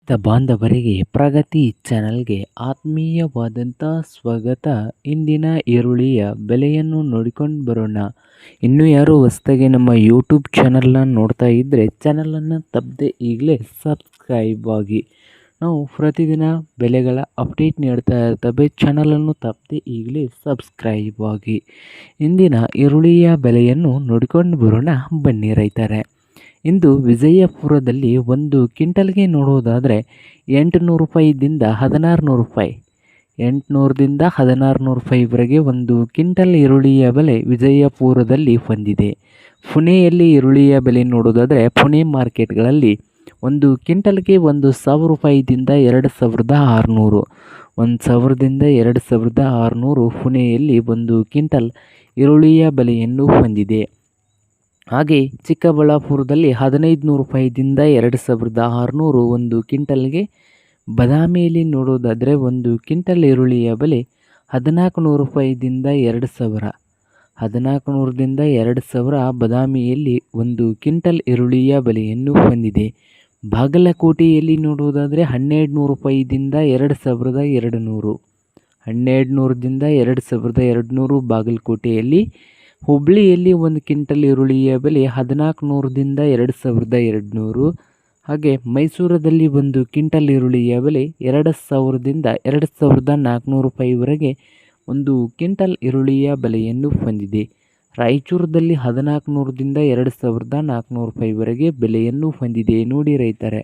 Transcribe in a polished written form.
ಬಾಂಧವರಿಗೆ ಪ್ರಗತಿ ಚಾನಲ್ಗೆ ಆತ್ಮೀಯವಾದಂಥ ಸ್ವಾಗತ. ಇಂದಿನ ಈರುಳ್ಳಿಯ ಬೆಲೆಯನ್ನು ನೋಡಿಕೊಂಡು ಬರೋಣ. ಇನ್ನೂ ಯಾರು ಹೊಸದಾಗಿ ನಮ್ಮ ಯೂಟ್ಯೂಬ್ ಚಾನಲ್ನ ನೋಡ್ತಾ ಇದ್ದರೆ ಚಾನಲನ್ನು ತಪ್ಪದೆ ಈಗಲೇ ಸಬ್ಸ್ಕ್ರೈಬ್ ಆಗಿ. ನಾವು ಪ್ರತಿದಿನ ಬೆಲೆಗಳ ಅಪ್ಡೇಟ್ ನೀಡ್ತಾ ಇರ್ತವೆ. ಚಾನಲನ್ನು ತಪ್ಪದೆ ಈಗಲೇ ಸಬ್ಸ್ಕ್ರೈಬ್ ಆಗಿ. ಇಂದಿನ ಈರುಳ್ಳಿಯ ಬೆಲೆಯನ್ನು ನೋಡಿಕೊಂಡು ಬರೋಣ ಬನ್ನಿ ರೈತರೇ. ಇಂದು ವಿಜಯಪುರದಲ್ಲಿ ಒಂದು ಕ್ವಿಂಟಲ್ಗೆ ನೋಡುವುದಾದರೆ 800 ರೂಪಾಯಿದಿಂದ 1600 ರೂಪಾಯಿ, 800ದಿಂದ 1600 ರೂಪಾಯಿವರೆಗೆ ಒಂದು ಕ್ವಿಂಟಲ್ ಈರುಳ್ಳಿಯ ಬೆಲೆ ವಿಜಯಪುರದಲ್ಲಿ ಹೊಂದಿದೆ. ಪುಣೆಯಲ್ಲಿ ಈರುಳ್ಳಿಯ ಬೆಲೆ ನೋಡುವುದಾದರೆ ಪುಣೆ ಮಾರ್ಕೆಟ್ಗಳಲ್ಲಿ ಒಂದು ಕ್ವಿಂಟಲ್ಗೆ 1000 ರೂಪಾಯಿದಿಂದ 2600, 1000ದಿಂದ 2600 ಪುಣೆಯಲ್ಲಿ ಒಂದು ಕ್ವಿಂಟಲ್ ಈರುಳ್ಳಿಯ ಬೆಲೆಯನ್ನು ಹೊಂದಿದೆ. ಹಾಗೆ ಚಿಕ್ಕಬಳ್ಳಾಪುರದಲ್ಲಿ 1500 ರೂಪಾಯಿದಿಂದ 2600 ಒಂದು ಕ್ವಿಂಟಲ್ಗೆ. ಬಾದಾಮಿಯಲ್ಲಿ ನೋಡೋದಾದರೆ ಒಂದು ಕ್ವಿಂಟಲ್ ಈರುಳ್ಳಿಯ ಬೆಲೆ 1400 ರೂಪಾಯಿದಿಂದ 2000, 1400ದಿಂದ 2000 ಬಾದಾಮಿಯಲ್ಲಿ ಒಂದು ಕ್ವಿಂಟಲ್ ಈರುಳ್ಳಿಯ ಬೆಲೆಯನ್ನು ಹೊಂದಿದೆ. ಬಾಗಲಕೋಟೆಯಲ್ಲಿ ನೋಡುವುದಾದರೆ 1200 ರೂಪಾಯಿದಿಂದ 2200, 1200ದಿಂದ 2200 ಬಾಗಲಕೋಟೆಯಲ್ಲಿ. ಹುಬ್ಬಳ್ಳಿಯಲ್ಲಿ ಒಂದು ಕ್ವಿಂಟಲ್ ಈರುಳ್ಳಿಯ ಬೆಲೆ 1400ದಿಂದ 2200. ಹಾಗೆ ಮೈಸೂರದಲ್ಲಿ ಒಂದು ಕ್ವಿಂಟಲ್ ಈರುಳ್ಳಿಯ ಬೆಲೆ 2000ದಿಂದ 2400 ರೂಪಾಯಿವರೆಗೆ ಒಂದು ಕ್ವಿಂಟಲ್ ಈರುಳ್ಳಿಯ ಬೆಲೆಯನ್ನು ಹೊಂದಿದೆ. ರಾಯಚೂರದಲ್ಲಿ 1400ದಿಂದ 2400 ರೂಪಾಯಿವರೆಗೆ ಬೆಲೆಯನ್ನು ಹೊಂದಿದೆ. ನೋಡಿ ರೈತರೇ.